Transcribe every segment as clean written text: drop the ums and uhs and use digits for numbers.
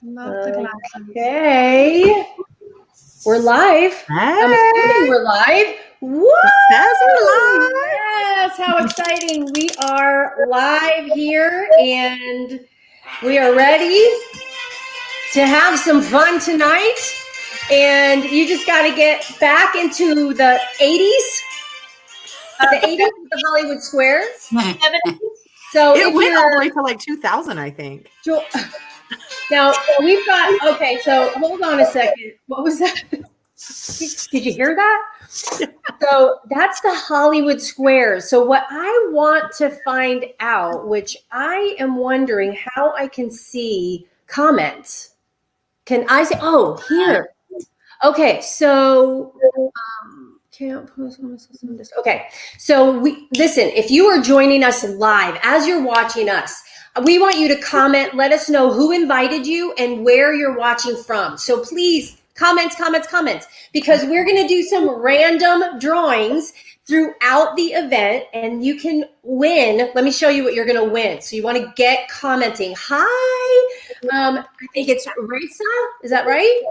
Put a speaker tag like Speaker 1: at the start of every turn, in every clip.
Speaker 1: Love the glasses.
Speaker 2: Okay. We're live.
Speaker 3: Hey.
Speaker 2: I'm assuming we're live. Woo!
Speaker 3: It says we're live.
Speaker 2: Yes, how exciting. We are live here and we are ready to have some fun tonight. And you just got to get back into the 80s. The 80s with the Hollywood Squares. So
Speaker 3: It
Speaker 2: if
Speaker 3: went all the
Speaker 2: you're
Speaker 3: way to like 2000, I think.
Speaker 2: now we've got, okay, so hold on a second. What was that? Did you hear that? So that's the Hollywood Squares. So what I want to find out, which I am wondering how I can see comments. Can I say, oh, here. Okay, so can't post on this. Okay, so listen, if you are joining us live, as you're watching us, we want you to comment, let us know who invited you and where you're watching from. So please, comments, because we're going to do some random drawings throughout the event and you can win. Let me show you what you're going to win. So you want to get commenting. Hi, I think it's Raisa, is that right?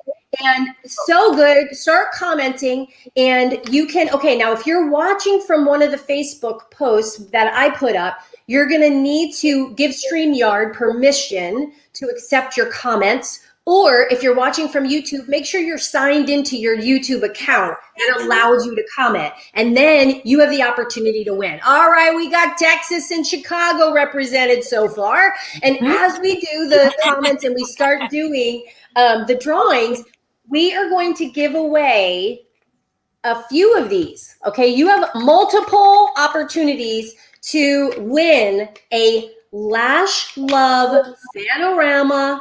Speaker 2: And so good, start commenting and you can, okay, now if you're watching from one of the Facebook posts that I put up, you're going to need to give StreamYard permission to accept your comments. Or if you're watching from YouTube, make sure you're signed into your YouTube account that allows you to comment. And then you have the opportunity to win. All right, we got Texas and Chicago represented so far. And as we do the comments and we start doing the drawings, we are going to give away a few of these. Okay, you have multiple opportunities to win a Lash Love Fanorama.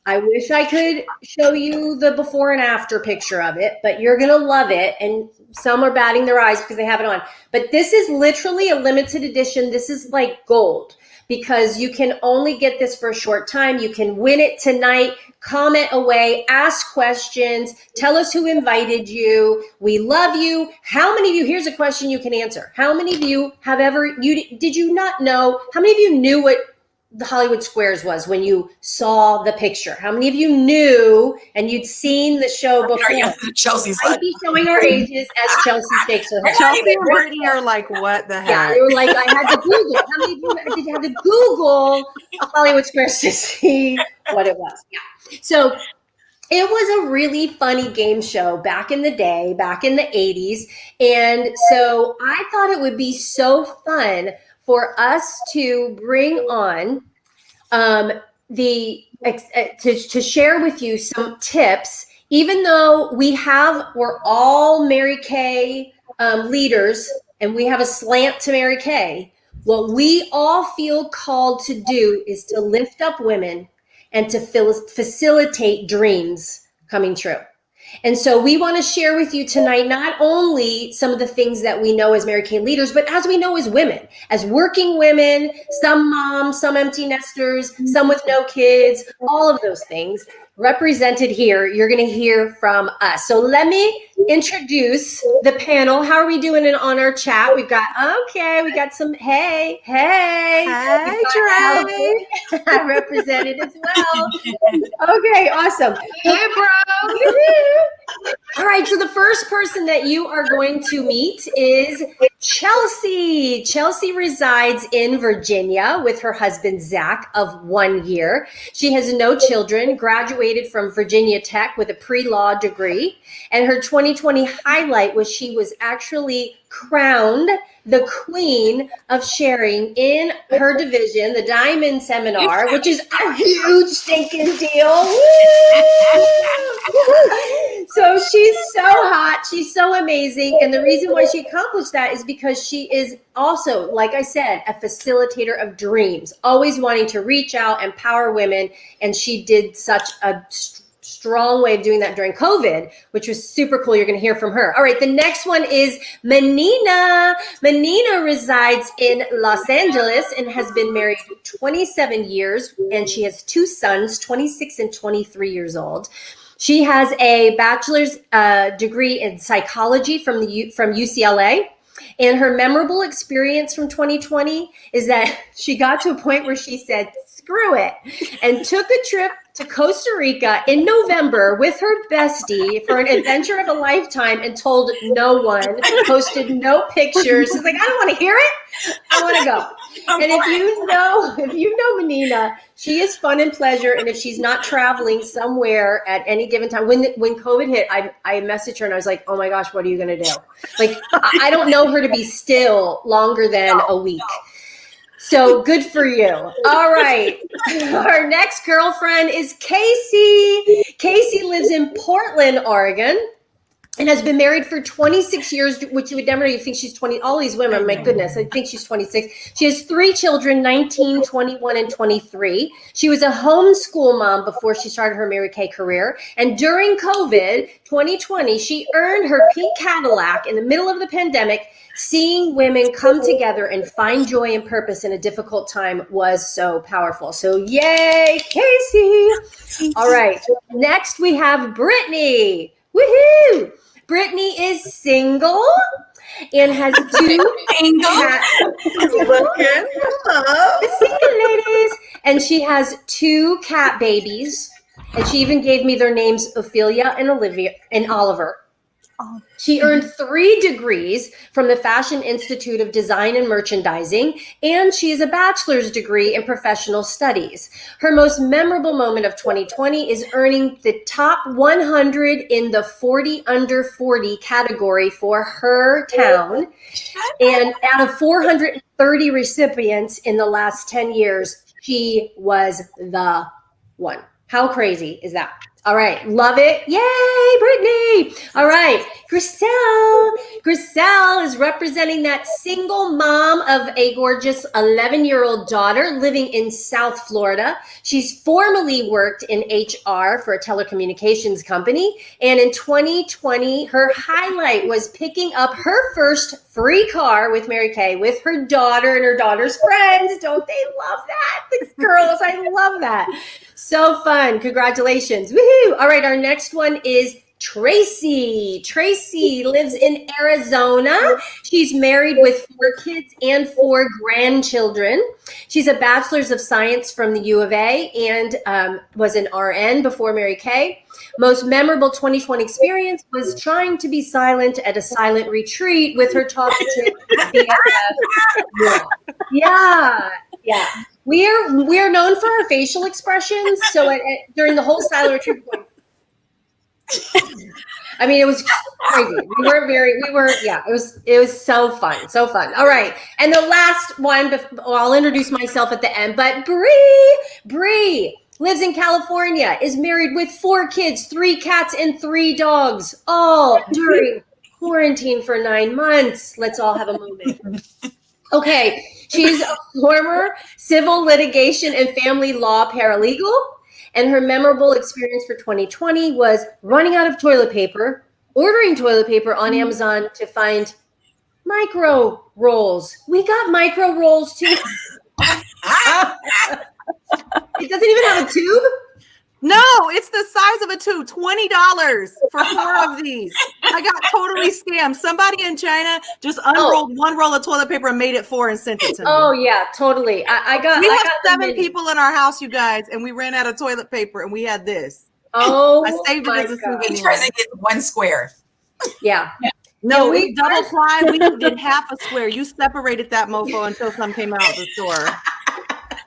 Speaker 2: I wish I could show you the before and after picture of it, but you're going to love it. And some are batting their eyes because they have it on. But this is literally a limited edition. This is like gold because you can only get this for a short time. You can win it tonight. Comment away, ask questions, tell us who invited you. We love you. How many of you, here's a question you can answer. How many of you have ever, did you not know, how many of you knew what the Hollywood Squares was when you saw the picture? How many of you knew and you'd seen the show before?
Speaker 4: Chelsea's
Speaker 2: Might be showing our ages as Chelsea shakes her head.
Speaker 3: Chelsea and Brittany are like, what the heck?
Speaker 2: Yeah, they were like, I had to Google. How many of you did you have to Google Hollywood Squares to see what it was? Yeah. So it was a really funny game show back in the day, back in the 80s. And so I thought it would be so fun for us to bring on to share with you some tips, even though we're all Mary Kay leaders and we have a slant to Mary Kay. What we all feel called to do is to lift up women and to facilitate dreams coming true. And so we want to share with you tonight, not only some of the things that we know as Mary Kay leaders, but as we know as women, as working women, some moms, some empty nesters, some with no kids, all of those things represented here. You're going to hear from us. So let me introduce the panel. How are we doing on our chat? We got some, hey, Trey. Represented as well. Okay, awesome.
Speaker 1: Hey, bro.
Speaker 2: All right, so the first person that you are going to meet is Chelsea. Chelsea resides in Virginia with her husband, Zach, of 1 year. She has no children, graduated from Virginia Tech with a pre-law degree, and her 2020 highlight was she was actually crowned the queen of sharing in her division, the Diamond Seminar, which is a huge stinking deal. So she's so hot. She's so amazing. And the reason why she accomplished that is because she is also, like I said, a facilitator of dreams, always wanting to reach out, empower women. And she did such a strong way of doing that during COVID, which was super cool. You're going to hear from her. All right. The next one is Menina. Menina resides in Los Angeles and has been married 27 years. And she has two sons, 26 and 23 years old. She has a bachelor's degree in psychology from UCLA. And her memorable experience from 2020 is that she got to a point where she said, screw it, and took a trip to Costa Rica in November with her bestie for an adventure of a lifetime and told no one, posted no pictures. She's like, I don't want to hear it. I want to go. And if you know Menina, she is fun and pleasure. And if she's not traveling somewhere at any given time, when COVID hit, I messaged her and I was like, oh my gosh, what are you going to do? Like, I don't know her to be still longer than a week. So good for you. All right. Our next girlfriend is Casey. Casey lives in Portland, Oregon, and has been married for 26 years, which you would never know. You think she's 20. All these women, my goodness, I think she's 26. She has 3 children, 19, 21, and 23. She was a homeschool mom before she started her Mary Kay career. And during COVID 2020, she earned her pink Cadillac in the middle of the pandemic. Seeing women come together and find joy and purpose in a difficult time was so powerful. So yay, Casey. All right. Next we have Brittany. Woohoo! Brittany is single and has 2 single ladies, and she has 2 cat babies, and she even gave me their names, Ophelia and Olivia and Oliver. She earned 3 degrees from the Fashion Institute of Design and Merchandising, and she has a bachelor's degree in professional studies. Her most memorable moment of 2020 is earning the top 100 in the 40 under 40 category for her town. And out of 430 recipients in the last 10 years, she was the one. How crazy is that? All right. Love it. Yay, Brittany. All right. Griselle. Griselle is representing that single mom of a gorgeous 11-year-old daughter living in South Florida. She's formerly worked in HR for a telecommunications company. And in 2020, her highlight was picking up her first free car with Mary Kay with her daughter and her daughter's friends. Don't they love that? The girls, I love that. So fun. Congratulations. Woohoo. All right. Our next one is Tracy. Tracy lives in Arizona. She's married with 4 kids and 4 grandchildren. She's a bachelor's of science from the U of A and was an RN before Mary Kay. Most memorable 2020 experience was trying to be silent at a silent retreat with her talkative BFF. Yeah. We are known for our facial expressions. So during the whole silent retreat, I mean, it was crazy. It was so fun. So fun. All right. And the last one, I'll introduce myself at the end, but Bree lives in California, is married with 4 kids, 3 cats and 3 dogs, all during quarantine for 9 months. Let's all have a moment. Okay. She's a former civil litigation and family law paralegal. And her memorable experience for 2020 was running out of toilet paper, ordering toilet paper on Amazon to find micro rolls. We got micro rolls too. It doesn't even have a tube?
Speaker 3: No, it's the size of a tube. $20 for 4 of these. I got totally scammed. Somebody in China just unrolled 1 roll of toilet paper and made it 4 and sent it to me.
Speaker 2: Oh yeah, totally. We
Speaker 3: have 7 people in our house, you guys, and we ran out of toilet paper and we had this.
Speaker 2: Oh,
Speaker 3: I saved it as a souvenir.
Speaker 4: Each person gets 1 square.
Speaker 2: Yeah.
Speaker 3: No, we double ply. We did half a square. You separated that mofo until some came out of the store.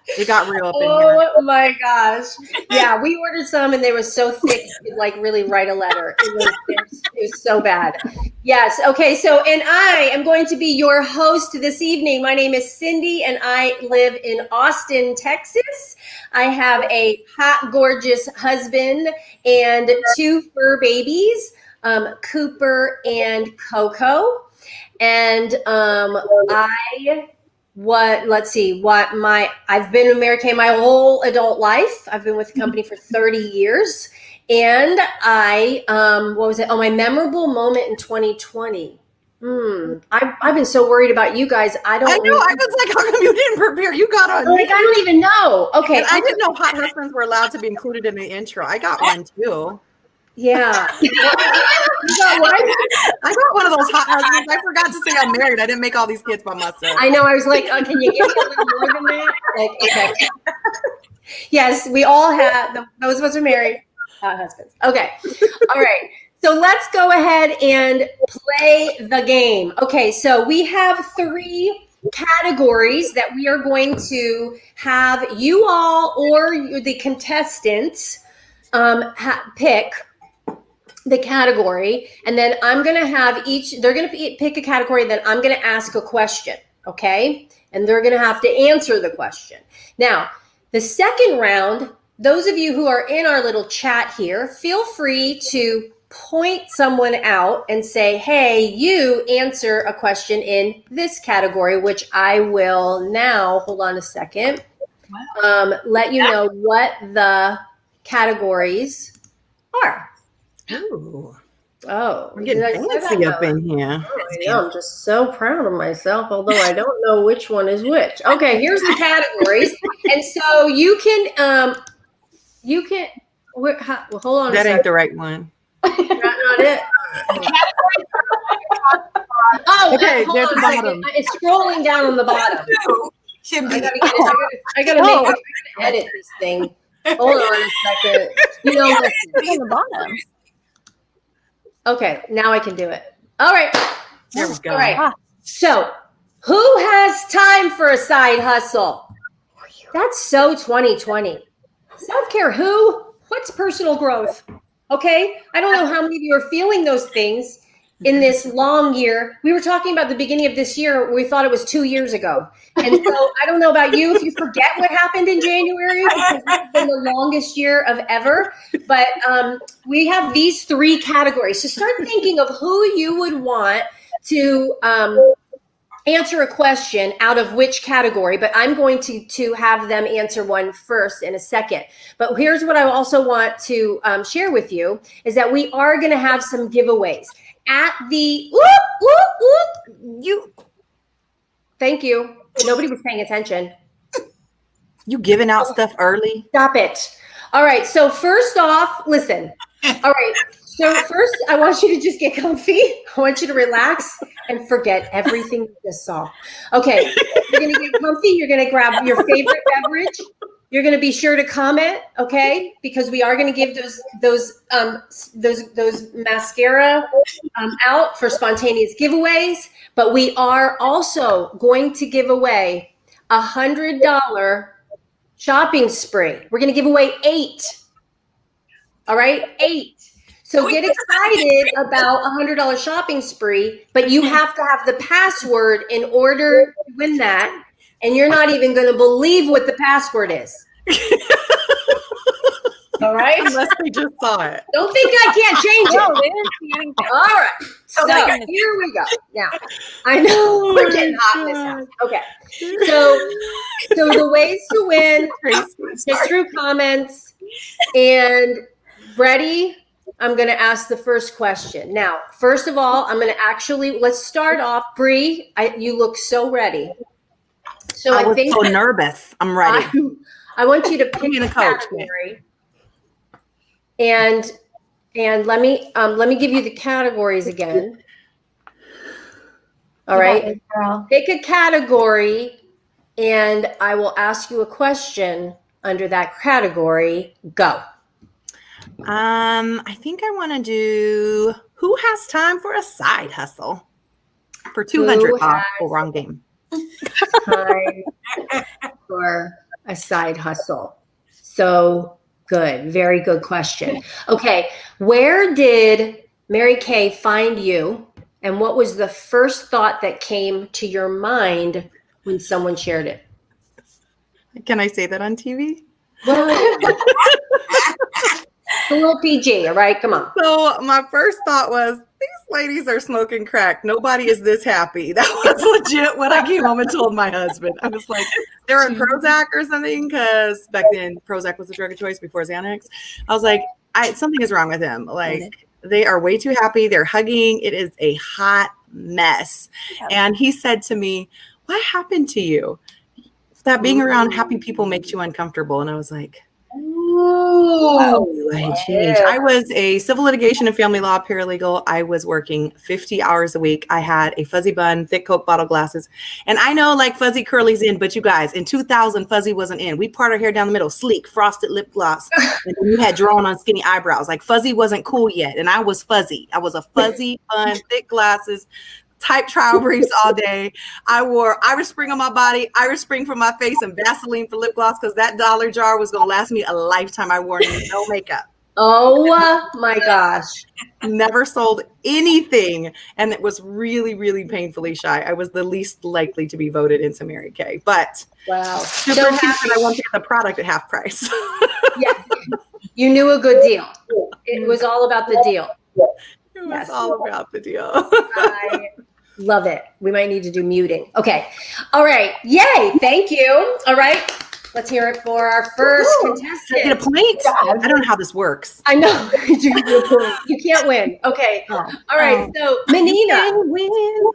Speaker 3: It got real up in here.
Speaker 2: Oh my gosh. Yeah, we ordered some and they were so thick you could like really write a letter. It was so bad. Yes. Okay. So, and I am going to be your host this evening. My name is Cindy and I live in Austin, Texas. I have a hot, gorgeous husband and 2 fur babies, Cooper and Coco. And I've been with Mary Kay my whole adult life. I've been with the company for 30 years. And my memorable moment in 2020. I've been so worried about you guys. I know. I
Speaker 3: was like, how come you didn't prepare? You got on.
Speaker 2: Like, I don't even know. Okay.
Speaker 3: And I didn't know hot husbands were allowed to be included in the intro. I got one too.
Speaker 2: Yeah.
Speaker 3: I got one of those hot husbands. I forgot to say I'm married. I didn't make all these kids by myself.
Speaker 2: I know. I was like, can you give me a little more than that? Like, okay. Yes, we all have, those of us who are married, husbands. Okay. All right. So let's go ahead and play the game. Okay. So we have 3 categories that we are going to have you all or the contestants pick the category. And then I'm going to have they're going to pick a category, then I'm going to ask a question. Okay. And they're going to have to answer the question. Now, the second round, those of you who are in our little chat here, feel free to point someone out and say, hey, you answer a question in this category, which I will now, hold on a second, let you know what the categories are.
Speaker 3: Ooh.
Speaker 2: Oh,
Speaker 3: We're getting fancy up in here.
Speaker 2: Oh, I know. I'm just so proud of myself, although I don't know which one is which. Okay, here's the categories. And so you can, well, hold on a second.
Speaker 3: That ain't the right one.
Speaker 2: That's not it. Oh,
Speaker 3: okay,
Speaker 2: hold
Speaker 3: there's
Speaker 2: on
Speaker 3: the
Speaker 2: a second.
Speaker 3: bottom.
Speaker 2: It's scrolling down on the bottom.
Speaker 4: Kimby.
Speaker 2: I gotta get it. I gotta edit this thing. Hold on a second. You know, listen.
Speaker 1: It's on the bottom.
Speaker 2: Okay, now I can do it. All right.
Speaker 3: There we go.
Speaker 2: All right. So, who has time for a side hustle? That's so 2020. Self-care, who? What's personal growth? Okay. I don't know how many of you are feeling those things in this long year. We were talking about the beginning of this year. We thought it was 2 years ago. And so I don't know about you, if you forget what happened in January, because it's been the longest year of ever. But we have these 3 categories. So start thinking of who you would want to answer a question out of which category, but I'm going to have them answer one first in a second. But here's what I also want to share with you is that we are going to have some giveaways at the thank you. Nobody was paying attention.
Speaker 3: You giving out stuff early?
Speaker 2: Stop it. All right. So first off, listen. All right. So first, I want you to just get comfy. I want you to relax and forget everything you just saw. Okay. You're going to get comfy. You're going to grab your favorite beverage. You're going to be sure to comment, okay? Because we are going to give those mascara out for spontaneous giveaways. But we are also going to give away $100 shopping spree. We're going to give away 8. All right, 8. So get excited about $100 shopping spree, but you have to have the password in order to win that. And you're not even going to believe what the password is. All right?
Speaker 3: Unless they just saw it.
Speaker 2: Don't think I can't change it.
Speaker 1: No, they didn't see anything.
Speaker 2: All right. So here we go. Now, I know we're getting hot in this house. Okay. So the ways to win, just through comments. And ready? I'm going to ask the first question. Now, first of all, I'm going to let's start off. Bree, you look so ready. So
Speaker 3: I was so nervous. I'm ready.
Speaker 2: I want you to pick
Speaker 3: a
Speaker 2: a
Speaker 3: coach.
Speaker 2: category. And let me give you the categories again. All right. Pick a category and I will ask you a question under that category. Go.
Speaker 3: I think I want to do who has time for a side hustle for 200 off. Oh, wrong game.
Speaker 2: Time for a side hustle. So good. Very good question. Okay. Where did Mary Kay find you? And what was the first thought that came to your mind when someone shared it?
Speaker 3: Can I say that on TV?
Speaker 2: Well, it's a little PG, all right? Come on.
Speaker 3: So my first thought was, these ladies are smoking crack. Nobody is this happy. That was legit what I came home and told my husband. I was like, they're on Prozac or something, because back then Prozac was a drug of choice before Xanax. I was like, something is wrong with them. Like, they are way too happy. They're hugging. It is a hot mess. And he said to me, what happened to you? That being around happy people makes you uncomfortable. And I was like,
Speaker 2: Ooh.
Speaker 3: I had changed. I was a civil litigation and family law paralegal. I was working 50 hours a week. I had a fuzzy bun, thick Coke bottle glasses. And I know like fuzzy curly's in, but you guys, in 2000, fuzzy wasn't in. We part our hair down the middle, sleek, frosted lip gloss. And then you had drawn on skinny eyebrows. Like fuzzy wasn't cool yet. And I was fuzzy. I was a fuzzy bun, thick glasses, tight trial briefs all day. I wore Irish Spring on my body, Irish Spring for my face, and Vaseline for lip gloss because that dollar jar was going to last me a lifetime. I wore no makeup.
Speaker 2: Oh my gosh.
Speaker 3: Never sold anything. And it was really, really painfully shy. I was the least likely to be voted into Mary Kay. But
Speaker 2: Wow.
Speaker 3: super
Speaker 2: So
Speaker 3: cute that I wanted to get the product at half price.
Speaker 2: yeah, you knew a good deal. It was all about the deal.
Speaker 3: It was
Speaker 2: Yes.
Speaker 3: all about the deal.
Speaker 2: I love it. We might need to do muting. Okay. All right. Yay. Thank you. All right. Let's hear it for our first
Speaker 3: Did I get a
Speaker 2: contestant.
Speaker 3: point? I don't know how this works.
Speaker 2: I know. You can't win. Okay.
Speaker 3: Oh.
Speaker 2: All right. So, Menina,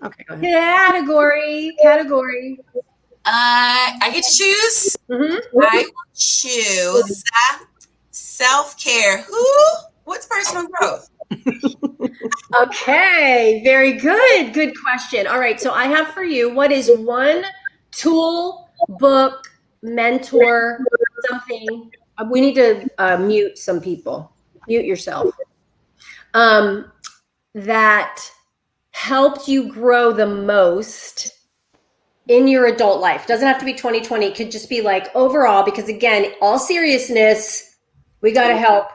Speaker 3: Okay, go ahead.
Speaker 2: category.
Speaker 4: I get to choose.
Speaker 2: Mhm.
Speaker 4: I will choose self-care. Who? What's personal growth?
Speaker 2: Okay. Very good. Good question. All right. So, I have for you, what is one tool, book, mentor, something? We need to mute some people. Mute yourself. That helped you grow the most in your adult life. Doesn't have to be 2020. It could just be like overall, because again, all seriousness, we got to help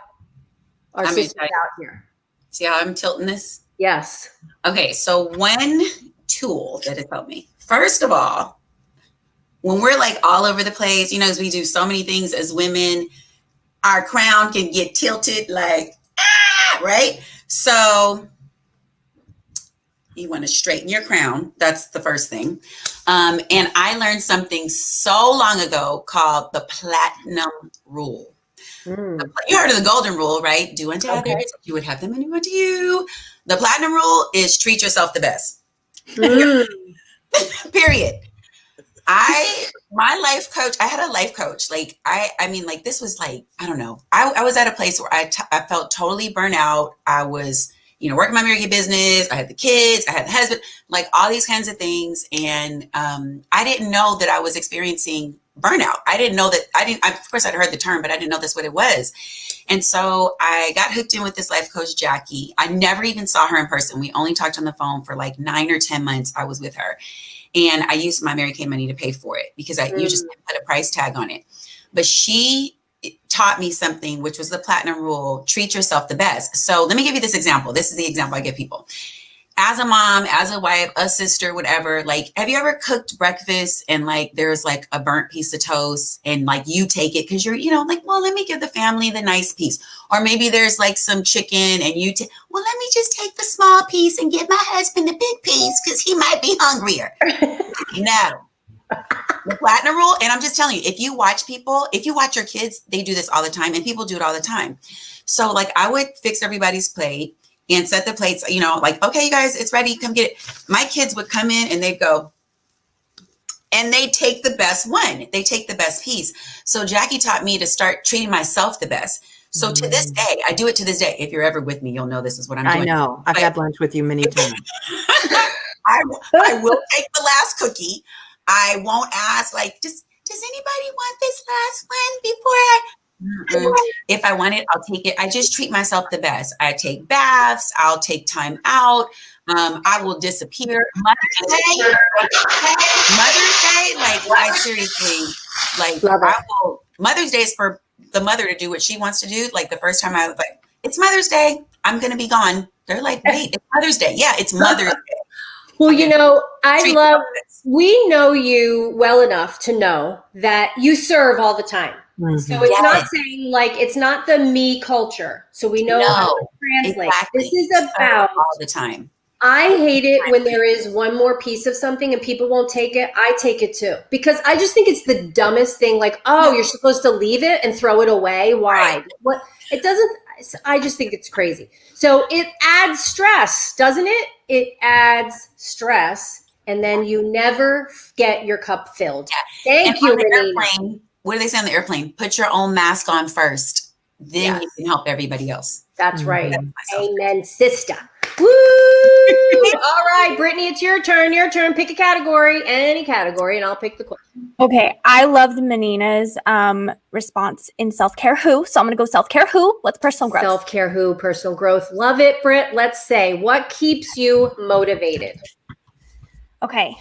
Speaker 2: our
Speaker 4: I'm
Speaker 2: sisters
Speaker 4: excited.
Speaker 2: out here.
Speaker 4: See how I'm tilting this?
Speaker 2: Yes.
Speaker 4: Okay, so one tool that has helped me. First of all, when we're like all over the place, you know, as we do so many things as women, our crown can get tilted like, right? So you want to straighten your crown. That's the first thing. And I learned something so long ago called the platinum rule.
Speaker 2: Mm.
Speaker 4: You heard of the golden rule, right? Do unto
Speaker 2: Okay.
Speaker 4: others, you would have them and do unto you. The platinum rule is treat yourself the best.
Speaker 2: Mm.
Speaker 4: Period. My life coach, I had a life coach. Like, I mean, like, this was like, I don't know. I was at a place where I felt totally burnt out. I was, you know, working my Mary Kay business. I had the kids, I had the husband, like all these kinds of things. And I didn't know that I was experiencing burnout. I didn't know that of course I'd heard the term, but I didn't know that's what it was. And so I got hooked in with this life coach, Jackie. I never even saw her in person. We only talked on the phone for like 9 or 10 months I was with her. And I used my Mary Kay money to pay for it because you just put a price tag on it. But she taught me something, which was the platinum rule, treat yourself the best. So let me give you this example. This is the example I give people. As a mom, as a wife, a sister, whatever, like, have you ever cooked breakfast and like there's like a burnt piece of toast and like you take it because you're, you know, like, well, let me give the family the nice piece. Or maybe there's like some chicken and well, let me just take the small piece and give my husband the big piece because he might be hungrier. No. The platinum rule, and I'm just telling you, if you watch your kids, they do this all the time and people do it all the time. So like I would fix everybody's plate and set the plates, you know, like, okay, you guys, it's ready. Come get it. My kids would come in and they'd go, and they take the best one. They take the best piece. So Jackie taught me to start treating myself the best. So to this day, I do it to this day. If you're ever with me, you'll know this is what I'm doing.
Speaker 3: I know. I've had lunch with you many times.
Speaker 4: I will take the last cookie. I won't ask, like, does anybody want this last one before if I want it, I'll take it. I just treat myself the best. I take baths. I'll take time out. I will disappear. Mother's Day, like, I seriously, like, Mother's Day is for the mother to do what she wants to do. Like the first time I was like, it's Mother's Day. I'm going to be gone. They're like, wait, it's Mother's Day. Yeah, it's Mother's Day.
Speaker 2: Well, you know, we know you well enough to know that you serve all the time.
Speaker 3: Mm-hmm.
Speaker 2: So it's not saying like, it's not the me culture. So we know how to translate.
Speaker 4: Exactly.
Speaker 2: This is about
Speaker 4: all the time.
Speaker 2: I hate it when there is one more piece of something and people won't take it. I take it too, because I just think it's the dumbest thing. Like, oh, you're supposed to leave it and throw it away. Why?
Speaker 4: Right.
Speaker 2: What? It doesn't. I just think it's crazy. So it adds stress, doesn't it? It adds stress, and then you never get your cup filled.
Speaker 4: Yeah.
Speaker 2: Thank you,
Speaker 4: on the
Speaker 2: Renee.
Speaker 4: airplane, what do they say on the airplane? Put your own mask on first. Then
Speaker 2: Yes.
Speaker 4: you can help everybody else.
Speaker 2: That's right.
Speaker 4: Myself.
Speaker 2: Amen, sister. Woo! All right, Brittany, it's your turn. Your turn. Pick a category, any category, and I'll pick the question.
Speaker 1: Okay, I loved Menina's response in self-care who, so I'm gonna go self-care who. What's personal growth?
Speaker 2: Self-care who, personal growth. Love it, Britt. Let's say, what keeps you motivated?
Speaker 1: Okay,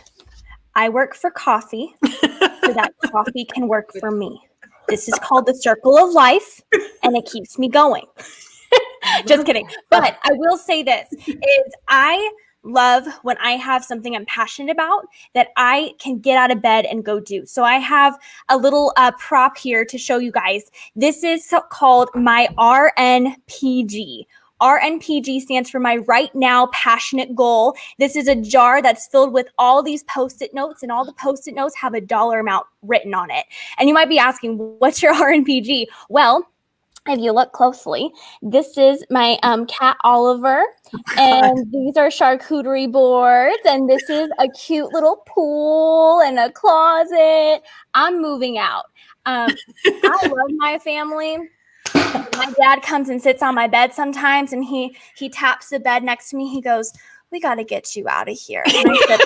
Speaker 1: I work for coffee, so that coffee can work for me. This is called the circle of life, and it keeps me going. Just kidding. But I will say this is I love when I have something I'm passionate about that I can get out of bed and go do. So I have a little prop here to show you guys. This is called my RNPG. RNPG stands for my right now passionate goal. This is a jar that's filled with all these Post-it notes, and all the Post-it notes have a dollar amount written on it. And you might be asking, what's your RNPG? Well, if you look closely, this is my cat Oliver, and these are charcuterie boards, and this is a cute little pool and a closet. I'm moving out. I love my family. My dad comes and sits on my bed sometimes, and he taps the bed next to me. He goes, "We got to get you out of here." And I said,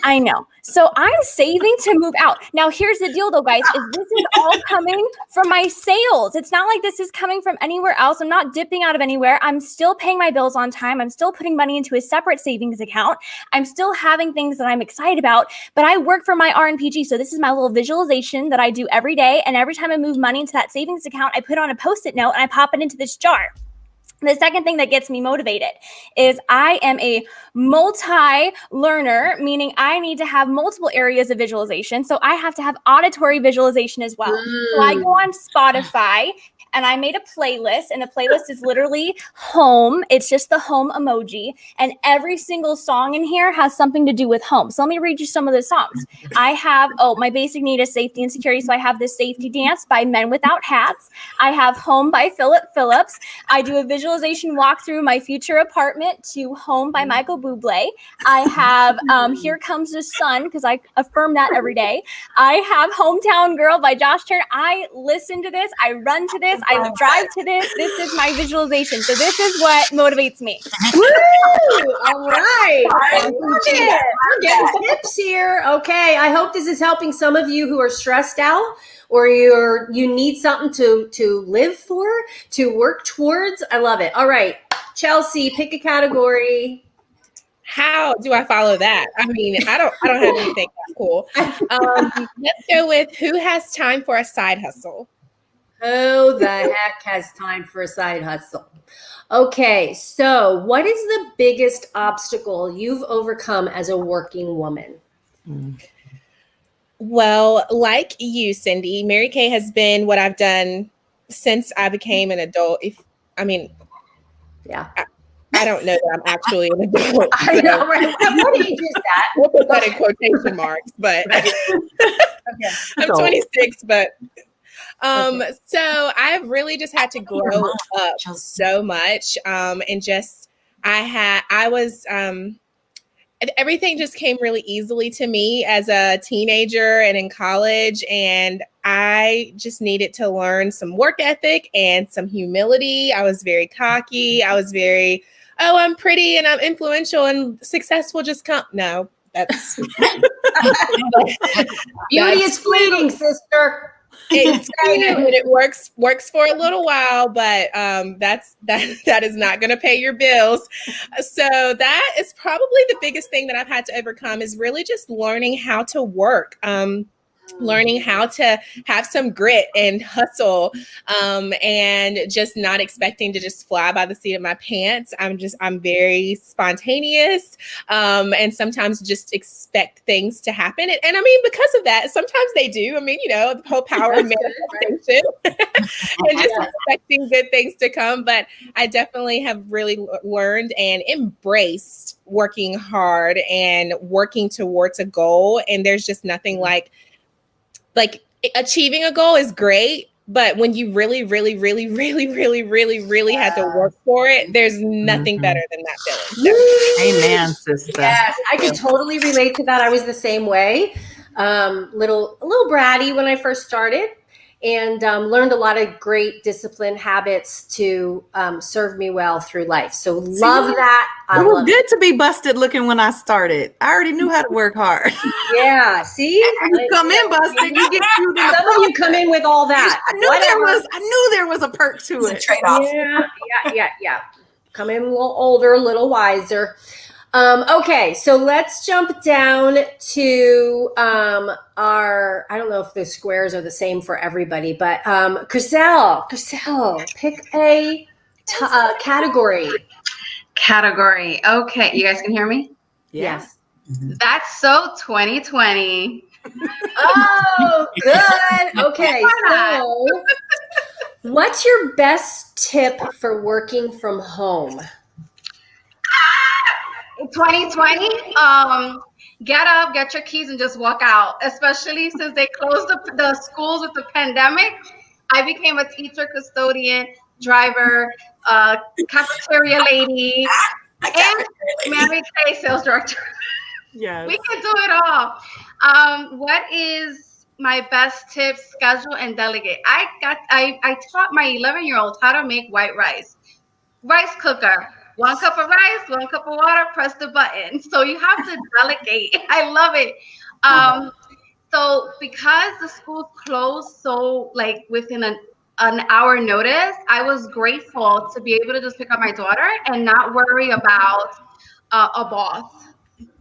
Speaker 1: I know. So I'm saving to move out. Now, here's the deal, though, guys, is this is all coming from my sales. It's not like this is coming from anywhere else. I'm not dipping out of anywhere. I'm still paying my bills on time. I'm still putting money into a separate savings account. I'm still having things that I'm excited about, but I work for my RNPG. So this is my little visualization that I do every day. And every time I move money into that savings account, I put on a Post-it note and I pop it into this jar. The second thing that gets me motivated is I am a multi-learner, meaning I need to have multiple areas of visualization. So I have to have auditory visualization as well. So I go on Spotify and I made a playlist, and the playlist is literally home. It's just the home emoji. And every single song in here has something to do with home. So let me read you some of the songs. I have, my basic need is safety and security. So I have the Safety Dance by Men Without Hats. I have Home by Philip Phillips. I do a visualization walk through my future apartment to Home by Michael Bublé. I have Here Comes the Sun, because I affirm that every day. I have Hometown Girl by Josh Turner. I listen to this. I run to this. I drive to this. This is my visualization. So this is what motivates me.
Speaker 2: Woo! All right. We're getting tips here. Okay. I hope this is helping some of you who are stressed out, or you need something to live for, to work towards. I love it. All right. Chelsea, pick a category.
Speaker 5: How do I follow that? I mean, I don't have anything that cool. Let's go with who has time for a side hustle.
Speaker 2: Who the heck has time for a side hustle? Okay, so what is the biggest obstacle you've overcome as a working woman?
Speaker 5: Well, like you, Cindy, Mary Kay has been what I've done since I became an adult.
Speaker 2: Yeah.
Speaker 5: I don't know that I'm actually an adult.
Speaker 2: I know, right? What age is that?
Speaker 5: We'll put that in quotation marks, but
Speaker 2: Okay.
Speaker 5: I'm 26, but so I've really just had to grow up so much. And just, everything just came really easily to me as a teenager and in college. And I just needed to learn some work ethic and some humility. I was very cocky. I was very, I'm pretty and I'm influential and successful. Just come. No, that's
Speaker 2: Beauty is fleeting, sister.
Speaker 5: It's cute and it works for a little while, but that is not going to pay your bills. So that is probably the biggest thing that I've had to overcome, is really just learning how to work. Learning how to have some grit and hustle, and just not expecting to just fly by the seat of my pants. I'm very spontaneous, and sometimes just expect things to happen. And I mean, because of that, sometimes they do. I mean, the whole power of manifestation and just expecting good things to come. But I definitely have really learned and embraced working hard and working towards a goal. And there's just nothing like achieving a goal is great, but when you really, really, really, really, really, really, really had to work for it, there's nothing better than that feeling. So.
Speaker 3: Amen, sister.
Speaker 2: Yes, I can totally relate to that. I was the same way. A little bratty when I first started, and learned a lot of great discipline habits to serve me well through life. So love that. I
Speaker 3: It was
Speaker 2: love
Speaker 3: good to be busted looking when I started. I already knew how to work hard.
Speaker 2: Yeah, see,
Speaker 3: You come in busted, you get screwed in the
Speaker 2: some of you come in with all that.
Speaker 3: I knew there was a perk to
Speaker 4: It's a
Speaker 3: it.
Speaker 4: trade-off.
Speaker 2: Yeah. Come in a little older, a little wiser. Okay, so let's jump down to our, I don't know if the squares are the same for everybody, but Chriselle, pick a category.
Speaker 6: Category. Okay, you guys can hear me?
Speaker 2: Yes.
Speaker 6: That's so 2020.
Speaker 2: Oh, good. Okay, so what's your best tip for working from home?
Speaker 6: 2020. Get up, get your keys, and just walk out. Especially since they closed the schools with the pandemic. I became a teacher, custodian, driver, cafeteria lady, and Mary Kay sales director.
Speaker 3: Yes.
Speaker 6: We can do it all. What is my best tip? Schedule and delegate. I taught my 11-year-old how to make white rice. Rice cooker. 1 cup of rice, 1 cup of water, press the button. So you have to delegate. I love it. So because the school closed so like within an hour notice, I was grateful to be able to just pick up my daughter and not worry about a boss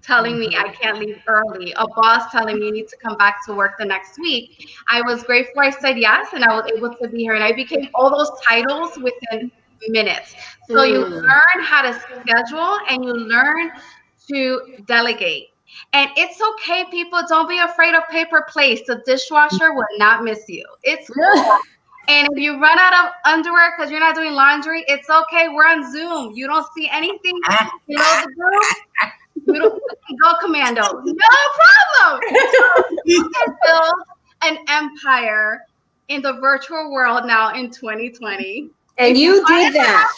Speaker 6: telling me I can't leave early, a boss telling me you need to come back to work the next week. I was grateful I said yes, and I was able to be here. And I became all those titles within minutes. So you learn how to schedule and you learn to delegate. And it's okay, people. Don't be afraid of paper plates. The dishwasher will not miss you. It's cool. And if you run out of underwear because you're not doing laundry, it's okay. We're on Zoom. You don't see anything below the group. You don't go commando. No problem. You can build an empire in the virtual world now in 2020.
Speaker 2: And you did that.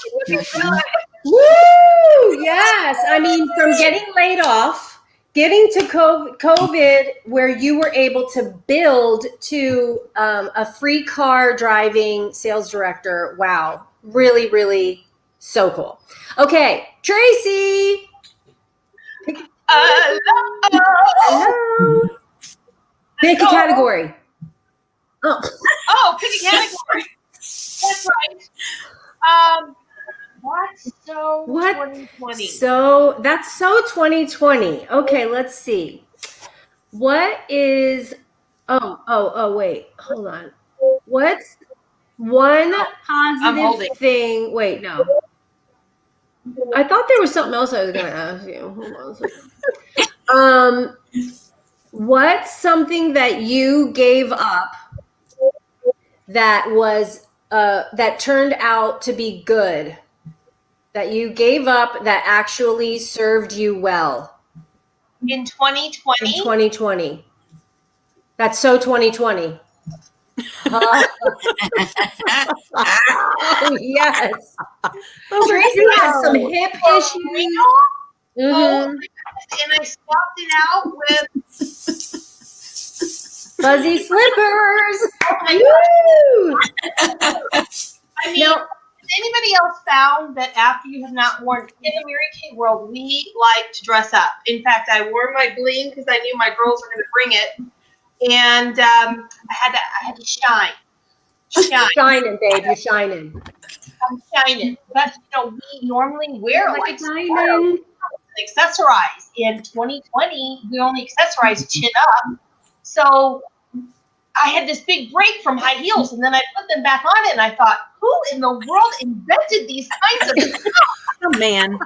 Speaker 2: Woo! Yes. I mean, from getting laid off, getting to COVID, where you were able to build to a free car driving sales director. Wow. Really, really so cool. Okay, Tracy. Hello. Pick a category.
Speaker 7: Oh, pick a category. That's right.
Speaker 2: What?
Speaker 7: 2020.
Speaker 2: So that's so 2020. Okay, let's see. What is wait, hold on. What's one positive
Speaker 7: holding.
Speaker 2: thing? Wait, no. I thought there was something else I was gonna ask you. Hold on a second. What's something that you gave up that was that turned out to be good? That you gave up that actually served you well
Speaker 7: In 2020.
Speaker 2: in 2020. That's so 2020. Oh, yes. Tracy has some hip issues.
Speaker 7: Oh,
Speaker 2: Mhm.
Speaker 7: and I swapped it out with
Speaker 2: Fuzzy slippers. Woo!
Speaker 7: I mean,
Speaker 2: Now,
Speaker 7: has anybody else found that after you have not worn in the Mary Kay world, we like to dress up? In fact, I wore my bling because I knew my girls were going to bring it, and I had to shine.
Speaker 2: shining, babe. You're shining.
Speaker 7: I'm shining. But we normally wear
Speaker 2: Like a
Speaker 7: like
Speaker 2: diamond.
Speaker 7: accessorize. In 2020, we only accessorize chin up. So I had this big break from high heels, and then I put them back on it, and I thought, who in the world invented these kinds of stuff?
Speaker 3: Oh, man.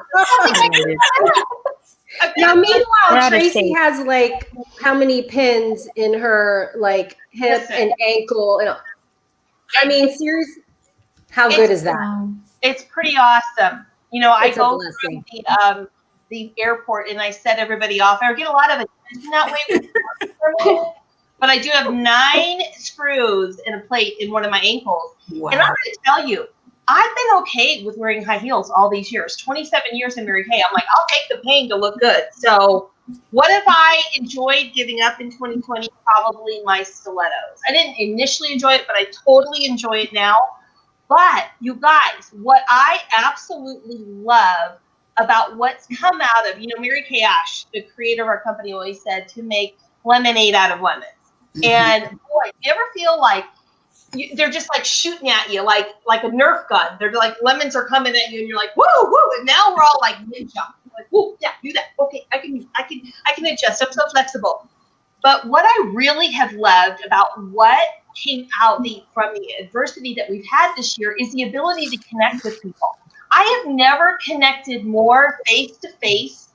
Speaker 2: Now, meanwhile,
Speaker 1: Out of
Speaker 2: Tracy
Speaker 1: shape.
Speaker 2: has like how many pins in her like hip
Speaker 7: Listen.
Speaker 2: and ankle? And I mean, seriously, how good is that?
Speaker 7: It's pretty awesome. I
Speaker 2: It's a
Speaker 7: go
Speaker 2: blessing.
Speaker 7: through the airport and I set everybody off. I get a lot of attention that way. But I do have 9 screws and a plate in one of my ankles.
Speaker 4: Wow.
Speaker 7: And I'm going to tell you, I've been okay with wearing high heels all these years. 27 years in Mary Kay. I'm like, I'll take the pain to look good. So What have I enjoyed giving up in 2020? Probably my stilettos. I didn't initially enjoy it, but I totally enjoy it now. But you guys, what I absolutely love about what's come out of, Mary Kay Ash, the creator of our company, always said to make lemonade out of lemons. And boy, you ever feel like they're just like shooting at you like a Nerf gun? They're like lemons are coming at you, and you're like, woo, woo, and now we're all like ninja. Like, whoa, yeah, do that. Okay, I can adjust. I'm so flexible. But what I really have loved about what came out from the adversity that we've had this year is the ability to connect with people. I have never connected more face to face,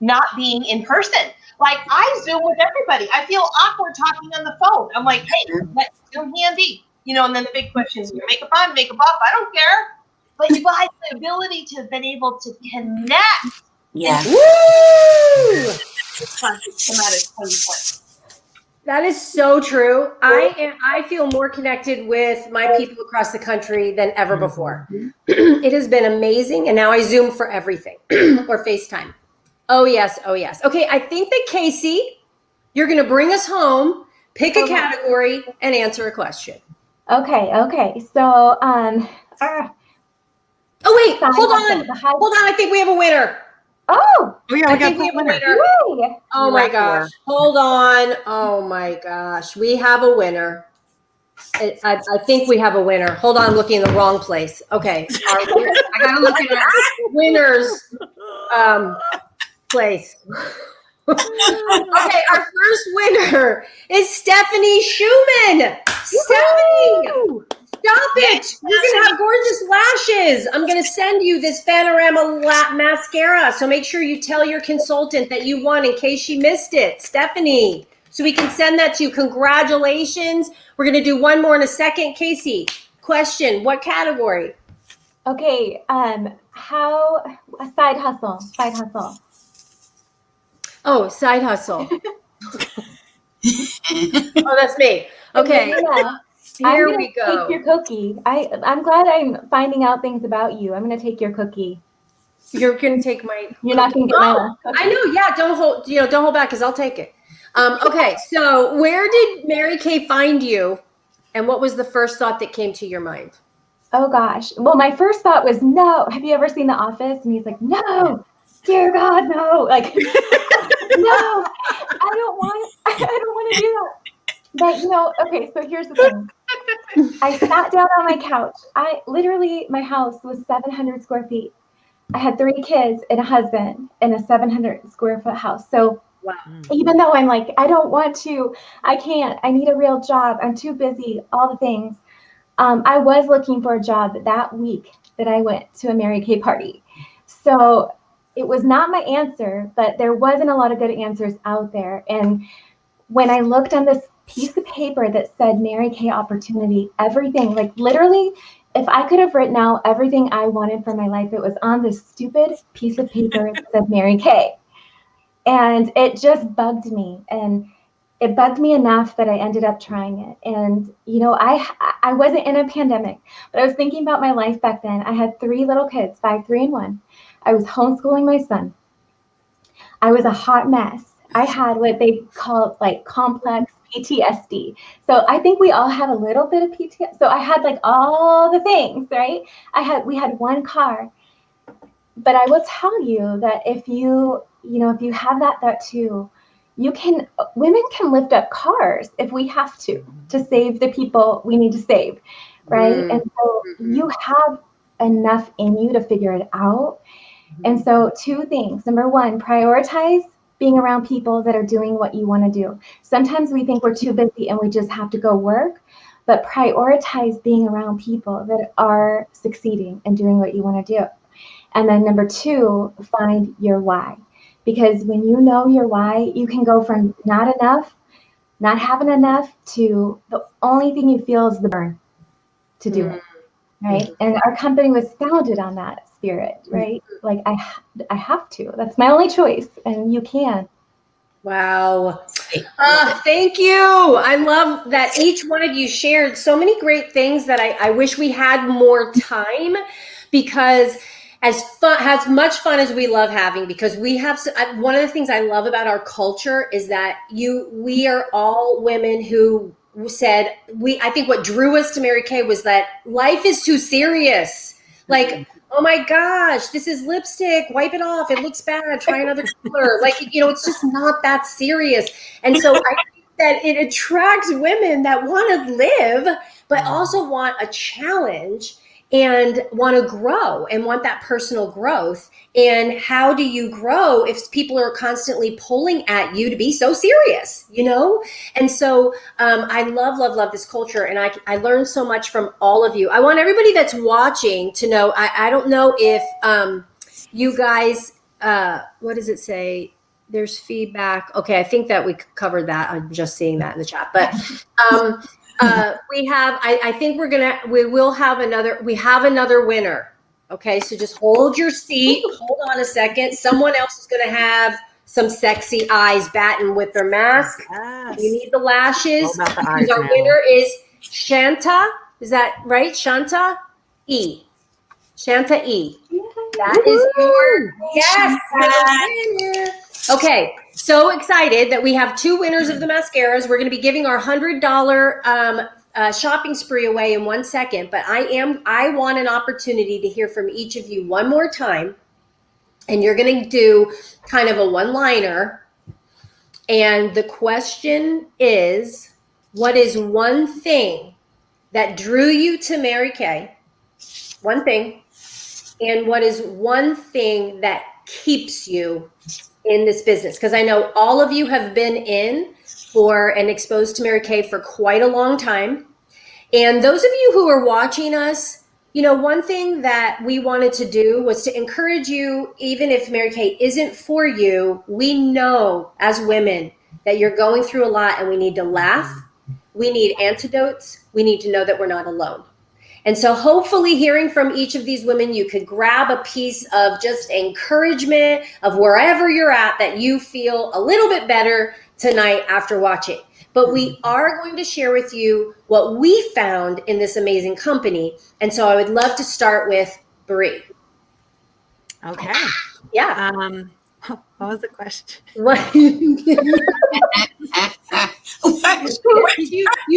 Speaker 7: not being in person. Like, I Zoom with everybody. I feel awkward talking on the phone. I'm like, hey, let Zoom handy. And then the big question is, your makeup on, makeup off, I don't care. But you guys, the ability to have been able to connect.
Speaker 4: Yeah.
Speaker 2: Woo!
Speaker 7: Come out of 2020.
Speaker 2: That is so true. I feel more connected with my people across the country than ever before. It has been amazing. And now I Zoom for everything or FaceTime. Oh, yes. Oh, yes. Okay. I think that Casey, you're going to bring us home, pick a category, and answer a question.
Speaker 1: Okay. So,
Speaker 2: oh, wait. Hold on. I think we have a winner.
Speaker 1: Oh,
Speaker 3: yeah,
Speaker 2: I think we have a winner.
Speaker 1: yay.
Speaker 2: Oh my gosh. Hold on. Oh my gosh. We have a winner. I think we have a winner. Hold on, I'm looking in the wrong place. Okay. I gotta look at our winners place. Okay, our first winner is Stephanie Schumann. Stephanie! Stop it! You're gonna have gorgeous lashes. I'm gonna send you this Panorama mascara. So make sure you tell your consultant that you won in case she missed it, Stephanie. So we can send that to you. Congratulations. We're gonna do one more in a second. Casey, question: what category?
Speaker 1: Okay. How a side hustle.
Speaker 2: Oh, side hustle. Oh, that's me. Okay.
Speaker 1: Yeah.
Speaker 2: Here
Speaker 1: I'm gonna
Speaker 2: we go.
Speaker 1: Take your cookie. I'm glad I'm finding out things about you. I'm gonna take your cookie.
Speaker 2: You're gonna take my.
Speaker 1: You're not gonna get my last cookie.
Speaker 2: I know. Yeah. Don't hold back, because I'll take it. Okay. So where did Mary Kay find you, and what was the first thought that came to your mind?
Speaker 1: Oh gosh. Well, my first thought was no. Have you ever seen The Office? And he's like, no, dear God, no. Like, no, I don't want to do that. But okay. So here's the thing. I sat down on my couch. My house was 700 square feet. I had 3 kids and a husband in a 700 square foot house. So
Speaker 2: wow.
Speaker 1: Even though I'm like, I don't want to, I can't, I need a real job, I'm too busy, all the things. I was looking for a job that week that I went to a Mary Kay party. So it was not my answer, but there wasn't a lot of good answers out there. And when I looked on this piece of paper that said Mary Kay opportunity, everything, like literally, if I could have written out everything I wanted for my life, it was on this stupid piece of paper that said Mary Kay. And it just bugged me. And it bugged me enough that I ended up trying it. And, I wasn't in a pandemic, but I was thinking about my life back then. I had 3 little kids, 5, 3, and 1. I was homeschooling my son. I was a hot mess. I had what they call like complex PTSD. So I think we all have a little bit of PTSD. So I had like all the things, right? We had 1 car. But I will tell you that if you have that thought too, women can lift up cars if we have to save the people we need to save, right? And so you have enough in you to figure it out. And so 2 things. Number 1, prioritize being around people that are doing what you want to do. Sometimes we think we're too busy and we just have to go work, but prioritize being around people that are succeeding and doing what you want to do. And then number 2, find your why. Because when you know your why, you can go from not enough, not having enough, to the only thing you feel is the burn to do it, right? And our company was founded on that spirit, right? Like I have to. That's my only choice, and you can.
Speaker 2: Wow. Thank you. I love that each one of you shared so many great things that I wish we had more time, because as much fun as we love having, because we have one of the things I love about our culture is that we are all women who said I think what drew us to Mary Kay was that life is too serious. Like, oh my gosh, this is lipstick, wipe it off, it looks bad, try another color. Like, it's just not that serious. And so I think that it attracts women that want to live, but also want a challenge and want to grow and want that personal growth. And how do you grow if people are constantly pulling at you to be so serious, And so I love this culture. And I learned so much from all of you. I want everybody that's watching to know, I don't know if you guys, what does it say? There's feedback. Okay, I think that we covered that. I'm just seeing that in the chat. But we have, I think we have another winner. Okay, so just hold your seat. Hold on a second. Someone else is going to have some sexy eyes batting with their mask.
Speaker 3: Yes.
Speaker 2: You need the lashes.
Speaker 3: All about the eyes
Speaker 2: Our
Speaker 3: now.
Speaker 2: winner is Shanta. Is that right? Shanta E. Shanta E. That is your winner. Okay, so excited that we have 2 winners of the mascaras. We're going to be giving our $100 shopping spree away in 1 second, but I want an opportunity to hear from each of you one more time, and you're going to do kind of a one-liner. And the question is, what is one thing that drew you to Mary Kay? One thing. And what is one thing that keeps you in this business? Because I know all of you have been in for and exposed to Mary Kay for quite a long time. And those of you who are watching us, one thing that we wanted to do was to encourage you, even if Mary Kay isn't for you, we know as women that you're going through a lot, and we need to laugh. We need antidotes. We need to know that we're not alone. And so hopefully hearing from each of these women, you could grab a piece of just encouragement of wherever you're at, that you feel a little bit better tonight after watching. But we are going to share with you what we found in this amazing company. And so I would love to start with Bree.
Speaker 3: Okay.
Speaker 2: Yeah.
Speaker 3: What was the question?
Speaker 2: You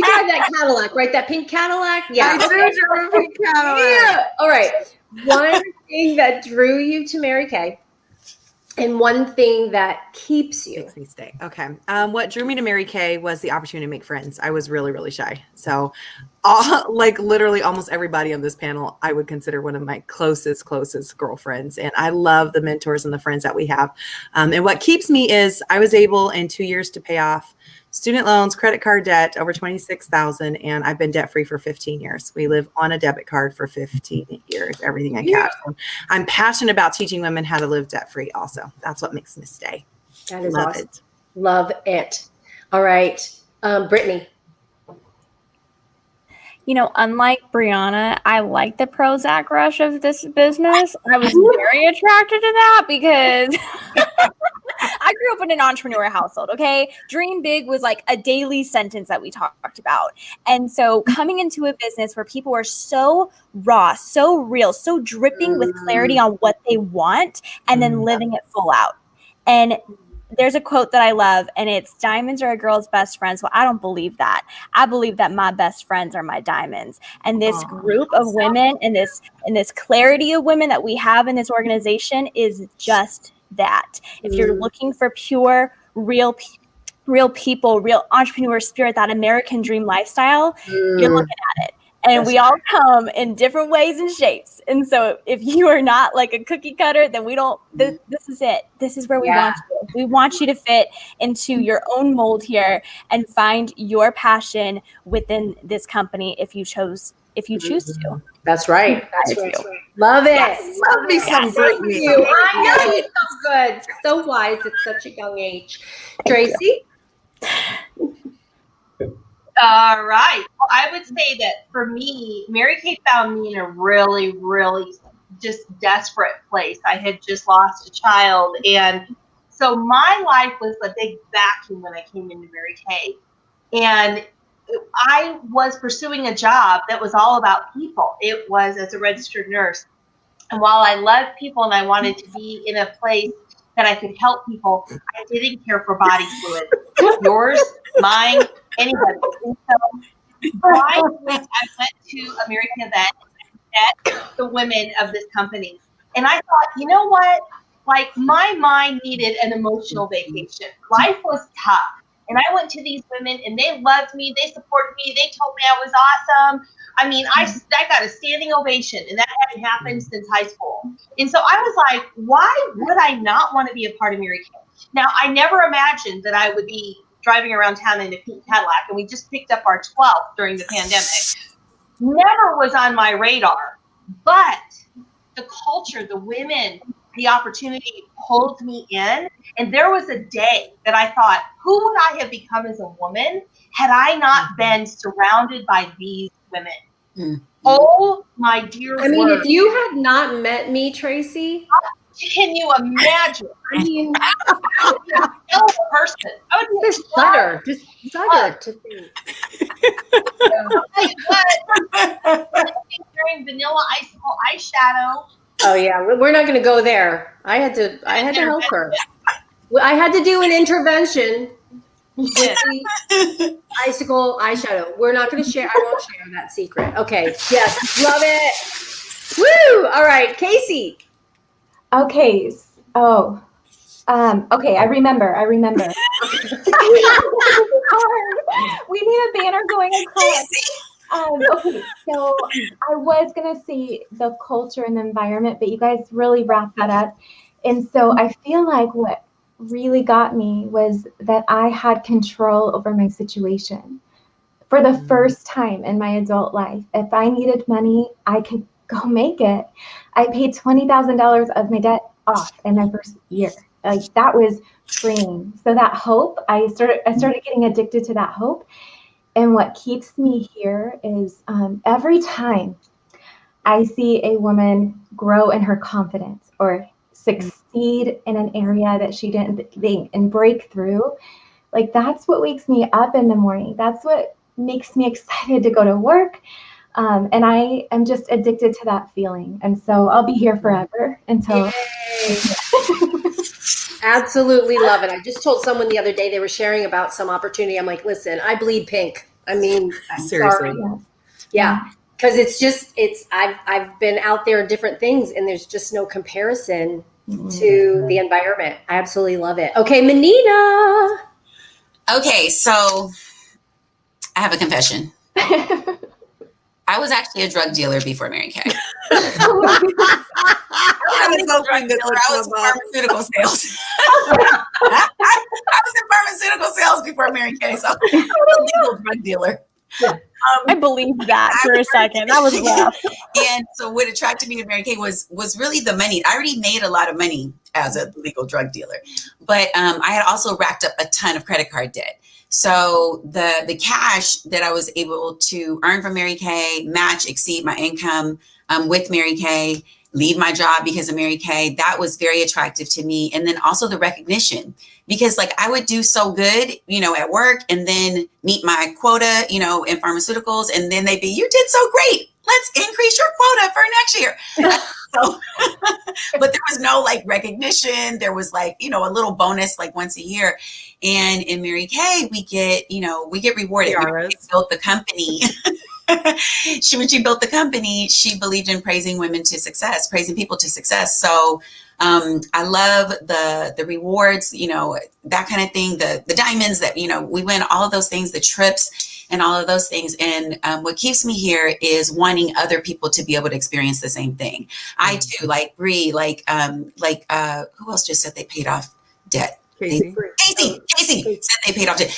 Speaker 2: drive that Cadillac, right? That pink Cadillac? Yeah.
Speaker 3: I do drive a pink Cadillac.
Speaker 2: Yeah. All right. One thing that drew you to Mary Kay, and one thing that keeps you.
Speaker 3: Makes me stay. Okay. What drew me to Mary Kay was the opportunity to make friends. I was really, really shy. So literally almost everybody on this panel, I would consider one of my closest girlfriends. And I love the mentors and the friends that we have. And what keeps me is I was able in 2 years to pay off student loans, credit card debt, over $26,000. And I've been debt free for 15 years. We live on a debit card for 15 years, everything I cash. So I'm passionate about teaching women how to live debt free also. That's what makes me stay.
Speaker 2: That is
Speaker 3: Love
Speaker 2: awesome.
Speaker 3: it.
Speaker 2: Love it. All right. Brittany.
Speaker 1: Unlike Brianna, I like the Prozac rush of this business. I was very attracted to that because I grew up in an entrepreneur household, okay? Dream big was like a daily sentence that we talked about. And so coming into a business where people are so raw, so real, so dripping with clarity on what they want, and then living it full out. And there's a quote that I love, and it's diamonds are a girl's best friends. Well, I don't believe that. I believe that my best friends are my diamonds. And this group of women and this clarity of women that we have in this organization is just that. If you're looking for pure, real people, real entrepreneur spirit, that American dream lifestyle, you're looking at it. And we all come in different ways and shapes. And so if you are not like a cookie cutter, then we don't, this is it. This is where we want you. We want you to fit into your own mold here and find your passion within this company if you choose to.
Speaker 2: That's right. That's right. Love it.
Speaker 1: Yes.
Speaker 3: Love me some Brittany.
Speaker 2: I know it's so good. So wise at such a young age. Tracy?
Speaker 7: All right. Well, I would say that for me, Mary Kay found me in a really, really just desperate place. I had just lost a child. And so my life was a big vacuum when I came into Mary Kay. And I was pursuing a job that was all about people. It was as a registered nurse. And while I loved people and I wanted to be in a place that I could help people, I didn't care for body fluid. Yours, mine, anybody. And so I went to American Event and met the women of this company. And I thought, you know what? Like, my mind needed an emotional vacation. Life was tough. And I went to these women and they loved me. They supported me. They told me I was awesome. I mean, I got a standing ovation, and that hadn't happened since high school. And so I was like, why would I not want to be a part of Mary Kay? Now, I never imagined that I would be driving around town in a pink Cadillac, and we just picked up our 12th during the pandemic. Never was on my radar. But the culture, the women, the opportunity pulled me in. And there was a day that I thought, who would I have become as a woman had I not been surrounded by these women?
Speaker 4: Mm.
Speaker 7: Oh, my dear
Speaker 2: I mean,
Speaker 7: word.
Speaker 2: if you had not met me, Tracy,
Speaker 7: Can you imagine? I mean, I would be a hell of a person. I would be a
Speaker 2: just shudder to think.
Speaker 7: Wearing vanilla icicle eyeshadow.
Speaker 2: Oh yeah, we're not going to go there. I had to help her. I had to do an intervention. with the icicle eyeshadow. We're not going to share. I won't share that secret. Okay. Yes. Love it. Woo! All right, Casey.
Speaker 8: Okay. Okay. I remember. We need a banner going across. Okay, so I was gonna say the culture and the environment, but you guys really wrapped that up. And so I feel like what really got me was that I had control over my situation. For the first time in my adult life, if I needed money, I could go make it. I paid $20,000 of my debt off in my first year. Like, that was freeing. So that hope, I started getting addicted to that hope. And what keeps me here is every time I see a woman grow in her confidence or succeed in an area that she didn't think and break through, like, that's what wakes me up in the morning. That's what makes me excited to go to work. And I am just addicted to that feeling. And so I'll be here forever until.
Speaker 2: Absolutely love it. I just told someone the other day, they were sharing about some opportunity. I'm like, listen, I bleed pink. I mean,
Speaker 3: Seriously.
Speaker 2: sorry. Yeah. Because I've been out there in different things and there's just no comparison to the environment. I absolutely love it. Okay, Menina.
Speaker 4: Okay, so I have a confession. I was actually a drug dealer before Mary Kay. I was in pharmaceutical sales. I was in pharmaceutical sales before Mary Kay, so I was a legal drug dealer.
Speaker 1: I believed that for a second. That was rough.
Speaker 4: And so what attracted me to Mary Kay was really the money. I already made a lot of money as a legal drug dealer, but I had also racked up a ton of credit card debt. So the cash that I was able to earn from Mary Kay, match, exceed my income with Mary Kay, leave my job because of Mary Kay, that was very attractive to me. And then also the recognition, because like I would do so good, at work and then meet my quota, in pharmaceuticals. And then they'd be, you did so great. Let's increase your quota for next year. So, but there was no like recognition. There was like, a little bonus like once a year. And in Mary Kay, we get rewarded. We built the company. When she built the company, she believed in praising women to success, praising people to success. So I love the rewards, that kind of thing, the diamonds that, we win, all of those things, the trips and all of those things. And what keeps me here is wanting other people to be able to experience the same thing. I too, like Bree, who else just said they paid off debt? Casey said they paid off debt.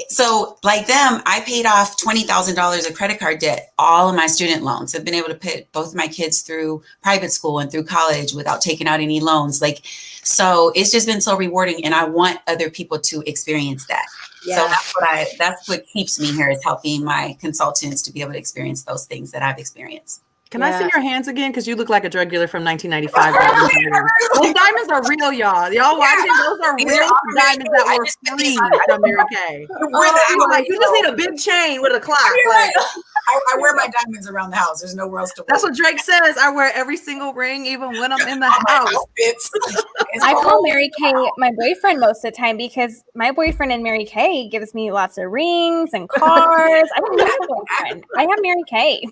Speaker 4: So like them, I paid off $20,000 of credit card debt, all of my student loans. I've been able to put both of my kids through private school and through college without taking out any loans. So it's just been so rewarding, and I want other people to experience that. Yeah. So that's what keeps me here, is helping my consultants to be able to experience those things that I've experienced.
Speaker 3: Can I see your hands again? Because you look like a drug dealer from 1995. Those diamonds are real, y'all. Y'all watching? Those are real diamonds that were free from Mary Kay. You just need a big chain with a clock. Like,
Speaker 4: I wear my diamonds around the house. There's nowhere else to wear.
Speaker 3: That's what Drake says. I wear every single ring, even when I'm in the house.
Speaker 1: I call Mary Kay my boyfriend most of the time because my boyfriend and Mary Kay gives me lots of rings and cars. I don't have a boyfriend. I have Mary Kay.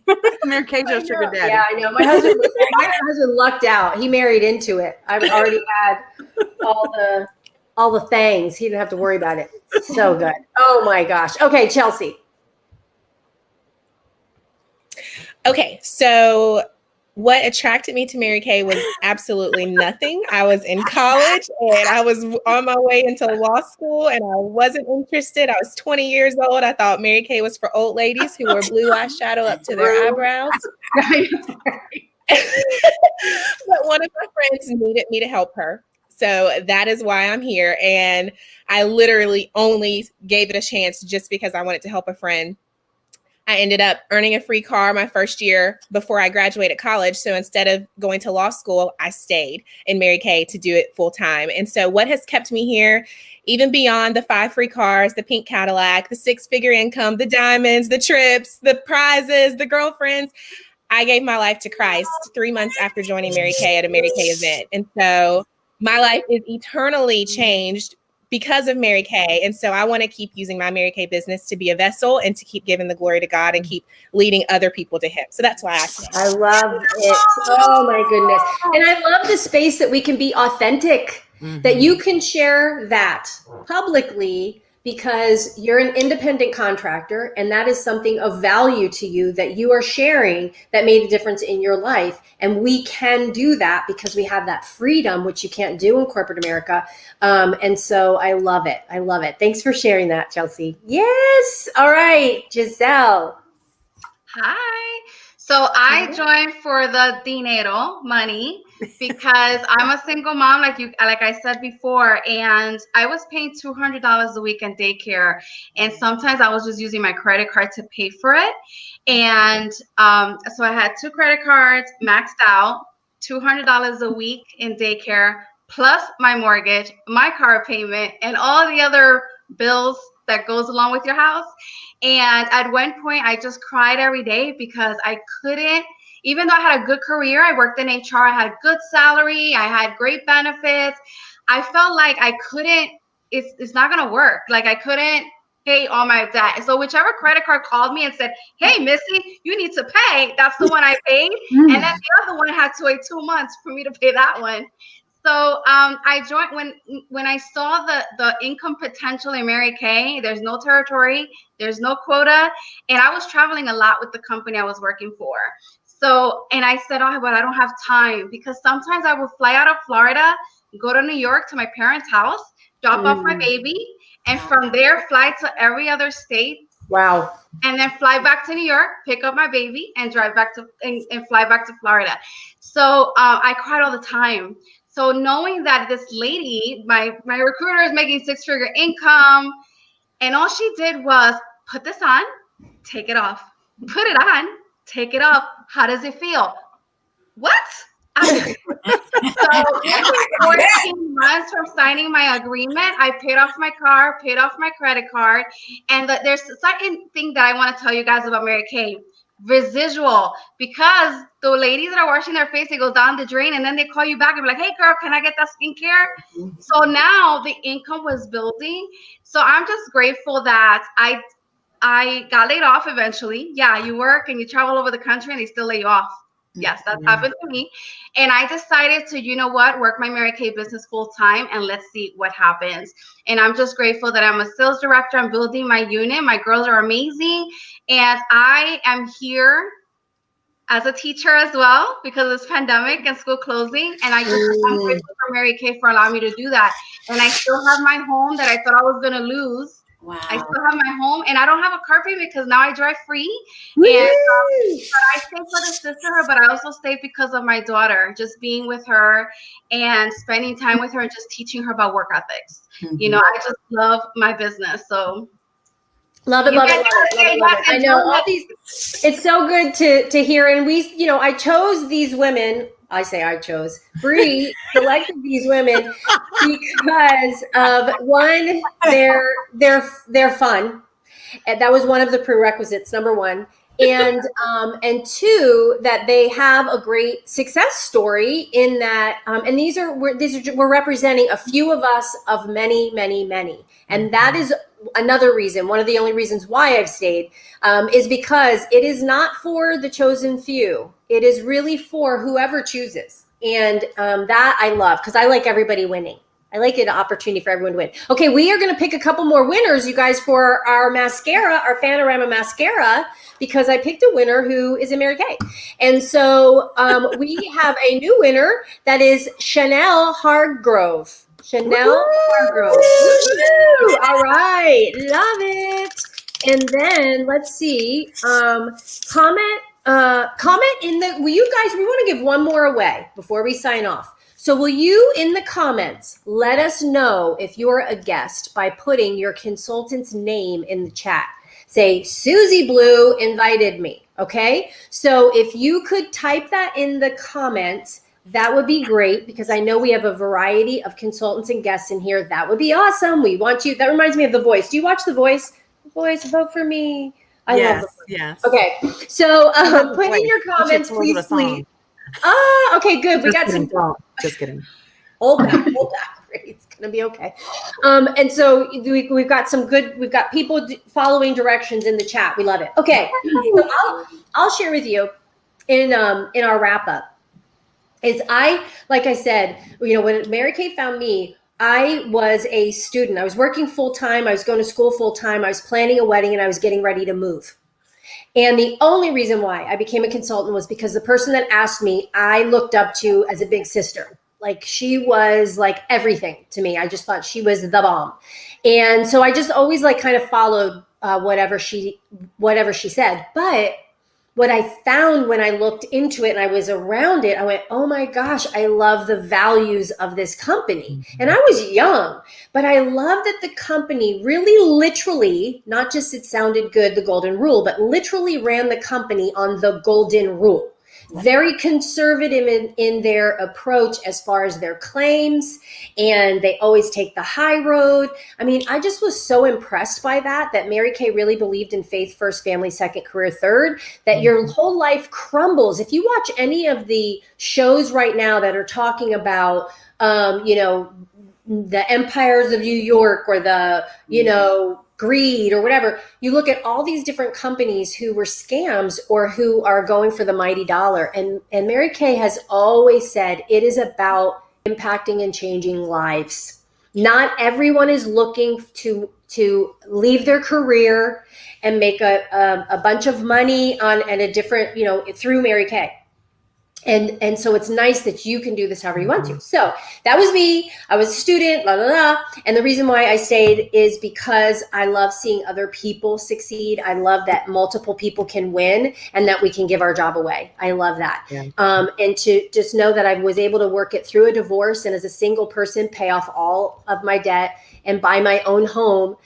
Speaker 3: Mary Kay just sugar daddy.
Speaker 2: Yeah, I know. My husband lucked out. He married into it. I've already had all the things. He didn't have to worry about it. So good. Oh my gosh. Okay, Chelsea.
Speaker 5: Okay, so what attracted me to Mary Kay was absolutely nothing. I was in college and I was on my way into law school and I wasn't interested. I was 20 years old. I thought Mary Kay was for old ladies who wore blue eyeshadow up to their eyebrows. But one of my friends needed me to help her. So that is why I'm here. And I literally only gave it a chance just because I wanted to help a friend. I ended up earning a free car my first year before I graduated college. So instead of going to law school, I stayed in Mary Kay to do it full time. And so what has kept me here, even beyond the 5 free cars, the pink Cadillac, the 6-figure income, the diamonds, the trips, the prizes, the girlfriends, I gave my life to Christ 3 months after joining Mary Kay at a Mary Kay event. And so my life is eternally changed because of Mary Kay. And so I want to keep using my Mary Kay business to be a vessel and to keep giving the glory to God and keep leading other people to him. So that's why I say.
Speaker 2: I love it. Oh my goodness. And I love the space that we can be authentic, that you can share that publicly because you're an independent contractor and that is something of value to you that you are sharing that made a difference in your life. And we can do that because we have that freedom, which you can't do in corporate America. And so I love it. I love it. Thanks for sharing that, Chelsea. Yes. All right, Giselle.
Speaker 6: Hi. So I joined for the dinero, money, because I'm a single mom, like I said before, and I was paying $200 a week in daycare, and sometimes I was just using my credit card to pay for it. And so I had 2 credit cards maxed out, $200 a week in daycare, plus my mortgage, my car payment, and all the other bills that goes along with your house. And at one point, I just cried every day because I couldn't, even though I had a good career, I worked in HR, I had good salary, I had great benefits. I felt like I couldn't, it's not going to work. Like I couldn't pay all my debt. So whichever credit card called me and said, hey, Missy, you need to pay, that's the one I paid. And then the other one had to wait 2 months for me to pay that one. So I joined when I saw the income potential in Mary Kay. There's no territory, there's no quota, and I was traveling a lot with the company I was working for. So, and I said, oh, but I don't have time because sometimes I would fly out of Florida, go to New York to my parents' house, drop off my baby, and from there fly to every other state.
Speaker 2: Wow.
Speaker 6: And then fly back to New York, pick up my baby, and drive back to and fly back to Florida. So I cried all the time. So knowing that this lady, my recruiter is making 6-figure income, and all she did was put this on, take it off, put it on, take it off. How does it feel? What? So 14 months from signing my agreement, I paid off my car, paid off my credit card. And there's a second thing that I want to tell you guys about Mary Kay. Residual, because the ladies that are washing their face, it goes down the drain and then they call you back and be like, hey girl, can I get that skincare? So now the income was building. So I'm just grateful that I got laid off eventually. Yeah, you work and you travel over the country and they still lay you off. Yes, that's happened to me. And I decided to, you know what, work my Mary Kay business full time and let's see what happens. And I'm just grateful that I'm a sales director. I'm building my unit. My girls are amazing. And I am here as a teacher as well because of this pandemic and school closing. And I'm grateful for Mary Kay for allowing me to do that. And I still have my home that I thought I was going to lose. Wow. I still have my home and I don't have a car payment because now I drive free. And but I stay for the sisterhood, but I also stay because of my daughter, just being with her and spending time with her and just teaching her about work ethics. You know, I just love my business. So
Speaker 2: Love it,
Speaker 6: You
Speaker 2: love it,
Speaker 6: guys
Speaker 2: love it, love
Speaker 6: gotta
Speaker 2: it, love it.
Speaker 6: say
Speaker 2: I know all these. It's so good to hear, and I chose these women. I chose. Bree selected these women because of one, they're fun. And that was one of the prerequisites, number one. And two, that they have a great success story in that, and we're representing a few of us of many, many, many. And that is another reason, one of the only reasons why I've stayed, is because it is not for the chosen few. It is really for whoever chooses. And that I love, because I like everybody winning. I like an opportunity for everyone to win. Okay, we are going to pick a couple more winners, you guys, for our mascara, our Fanorama mascara, because I picked a winner who is a Mary Kay. And so we have a new winner that is Chanel Hargrove. Chanel Hargrove. Woo! All right, love it. And then let's see, comment in the, we want to give one more away before we sign off. So will you, in the comments, let us know if you're a guest by putting your consultant's name in the chat. Say, Susie Blue invited me, okay? So if you could type that in the comments, that would be great, because I know we have a variety of consultants and guests in here. That would be awesome. We want you. That reminds me of The Voice. Do you watch The Voice? The Voice, vote for me. I love The Voice.
Speaker 3: Yes.
Speaker 2: Okay, so put in your comments, please. Okay, good. We got some.
Speaker 3: Just kidding.
Speaker 2: Hold back. It's gonna be okay. And so we've got some good. We've got people following directions in the chat. We love it. Okay, so I'll share with you in our wrap up. Like I said, when Mary Kay found me, I was a student. I was working full time. I was going to school full time. I was planning a wedding, and I was getting ready to move. And the only reason why I became a consultant was because the person that asked me, I looked up to as a big sister. Like, she was like everything to me. I just thought she was the bomb. And so I just always kind of followed whatever she said. But what I found when I looked into it and I was around it, I went, oh my gosh, I love the values of this company. And I was young, but I love that the company really literally, not just it sounded good, the golden rule, but literally ran the company on the golden rule. Very conservative in their approach as far as their claims, and they always take the high road. I mean, I just was so impressed by that Mary Kay really believed in faith first, family second, career third, that your whole life crumbles. If you watch any of the shows right now that are talking about, the empires of New York, or the, greed or whatever, you look at all these different companies who were scams or who are going for the mighty dollar. And Mary Kay has always said it is about impacting and changing lives. Not everyone is looking to leave their career and make a bunch of money and a different, through Mary Kay. And so it's nice that you can do this however you want to. So that was me. I was a student, blah, blah, blah. And the reason why I stayed is because I love seeing other people succeed. I love that multiple people can win and that we can give our job away. I love that. Yeah. And to just know that I was able to work it through a divorce, and as a single person, pay off all of my debt and buy my own home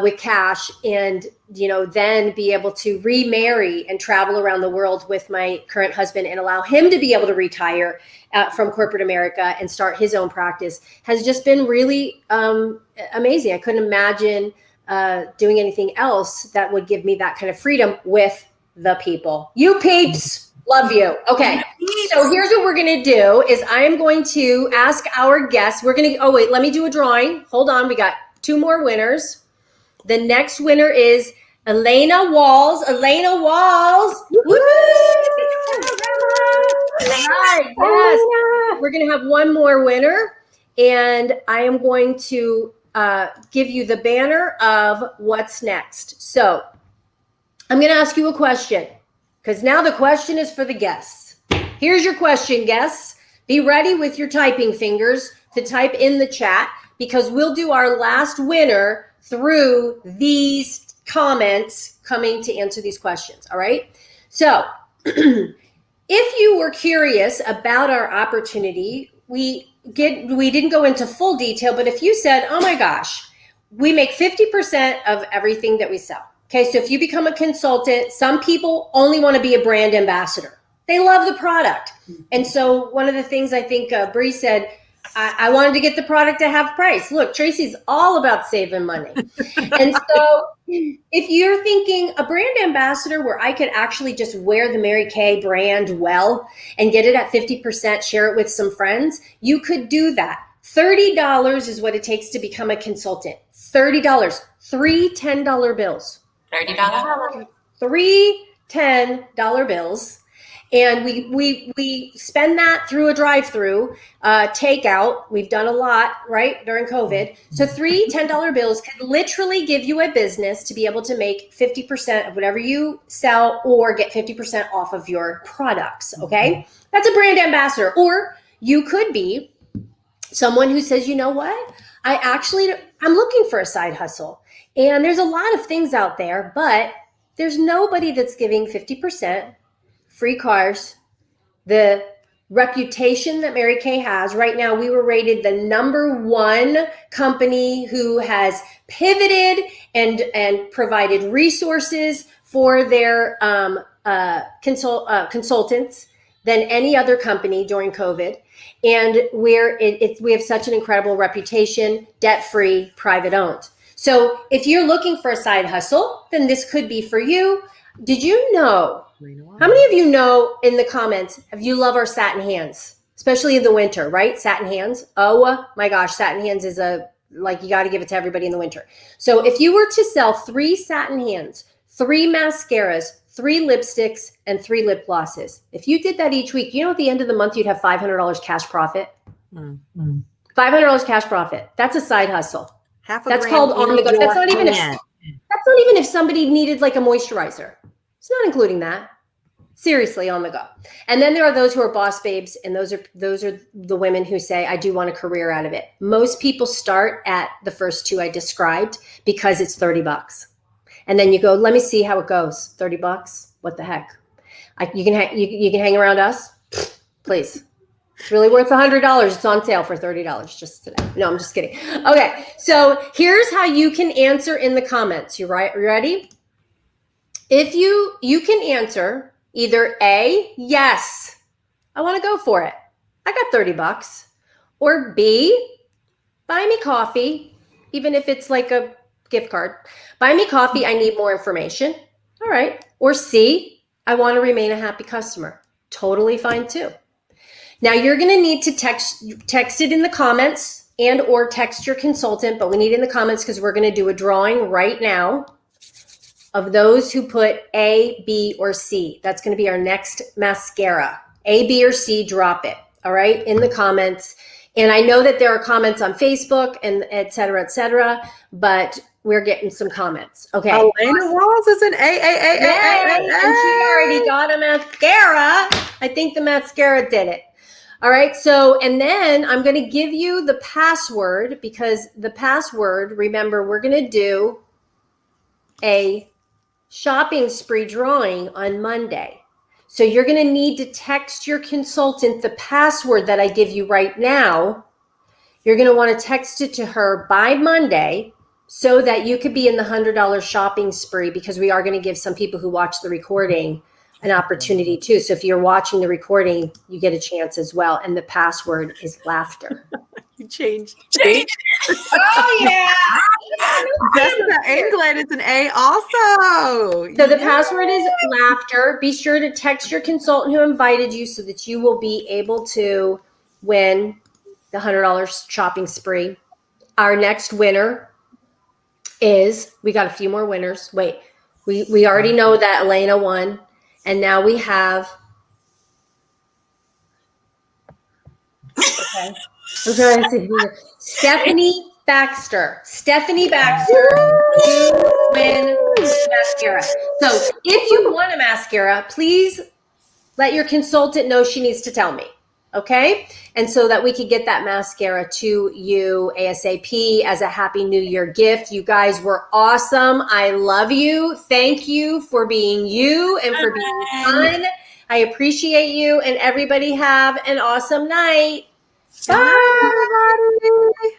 Speaker 2: with cash, and then be able to remarry and travel around the world with my current husband and allow him to be able to retire from corporate America and start his own practice has just been really amazing. I couldn't imagine doing anything else that would give me that kind of freedom with the people. You peeps, love you. Okay, so here's what we're going to do is I am going to ask our guests. We're going to, let me do a drawing. Hold on. We got 2 more winners. The next winner is Elena Walls. Elena Walls. Woo! Yes. We're going to have one more winner, and I am going to give you the banner of what's next. So I'm going to ask you a question, because now the question is for the guests. Here's your question, guests. Be ready with your typing fingers to type in the chat, because we'll do our last winner through these comments coming to answer these questions. All right. So if you were curious about our opportunity, we didn't go into full detail, but if you said, oh my gosh, we make 50% of everything that we sell. Okay, so if you become a consultant, some people only want to be a brand ambassador. They love the product. And so one of the things I think Bree said, I wanted to get the product at half price. Look, Tracy's all about saving money. And so if you're thinking a brand ambassador where I could actually just wear the Mary Kay brand well and get it at 50%, share it with some friends, you could do that. $30 is what it takes to become a consultant. $30. 3 $10 bills.
Speaker 4: $30.
Speaker 2: 3 $10 bills. And we spend that through a drive-through, takeout. We've done a lot, right, during COVID. So 3 $10 bills could literally give you a business to be able to make 50% of whatever you sell or get 50% off of your products, okay? That's a brand ambassador. Or you could be someone who says, you know what? I'm looking for a side hustle. And there's a lot of things out there, but there's nobody that's giving 50%. Free cars, the reputation that Mary Kay has. Right now, we were rated the #1 company who has pivoted and provided resources for their consultants than any other company during COVID. And we have such an incredible reputation, debt-free, private owned. So if you're looking for a side hustle, then this could be for you. Did you know? How many of you know in the comments, if you love our satin hands, especially in the winter, right? Satin hands. Oh my gosh, satin hands is you got to give it to everybody in the winter. So if you were to sell 3 satin hands, 3 mascaras, 3 lipsticks, and 3 lip glosses, if you did that each week, you know, at the end of the month, you'd have $500 cash profit. $500 cash profit. That's a side hustle. That's called on the go. That's not even if somebody needed like a moisturizer. It's not including that. Seriously, on the go. And then there are those who are boss babes, and those are the women who say, I do want a career out of it. Most people start at the first 2 I described because it's $30. And then you go, let me see how it goes. $30? What the heck? You can hang around us? Please. It's really worth $100. It's on sale for $30 just today. No, I'm just kidding. Okay, so here's how you can answer in the comments. You ready? If you can answer either A, yes, I want to go for it. I got $30. Or B, buy me coffee, even if it's like a gift card. Buy me coffee, I need more information. All right. Or C, I want to remain a happy customer. Totally fine too. Now you're going to need to text it in the comments and or text your consultant, but we need it in the comments because we're going to do a drawing right now of those who put A, B, or C. That's going to be our next mascara. A, B, or C, drop it. All right, in the comments. And I know that there are comments on Facebook and et cetera, but we're getting some comments. Okay.
Speaker 3: Elena Walls is an A.
Speaker 2: And she already got a mascara. I think the mascara did it. All right. So, and then I'm going to give you the password because the password, remember, we're going to do a shopping spree drawing on Monday. So you're going to need to text your consultant the password that I give you right now. You're going to want to text it to her by Monday so that you could be in the $100 shopping spree because we are going to give some people who watch the recording an opportunity too. So if you're watching the recording, you get a chance as well. And the password is laughter.
Speaker 3: You changed.
Speaker 2: Oh yeah.
Speaker 3: Jessica England is an A also.
Speaker 2: So the password is laughter. Be sure to text your consultant who invited you so that you will be able to win the $100 shopping spree. Our next winner is, we got a few more winners. Wait, we already know that Elena won. And now we have, okay. I'm trying to see here. Stephanie Baxter. Stephanie Baxter, you win mascara. So if you want a mascara, please let your consultant know she needs to tell me. Okay? And so that we could get that mascara to you ASAP as a Happy New Year gift. You guys were awesome. I love you. Thank you for being you and for being fun. I appreciate you, and everybody have an awesome night. Bye.
Speaker 3: Bye, everybody.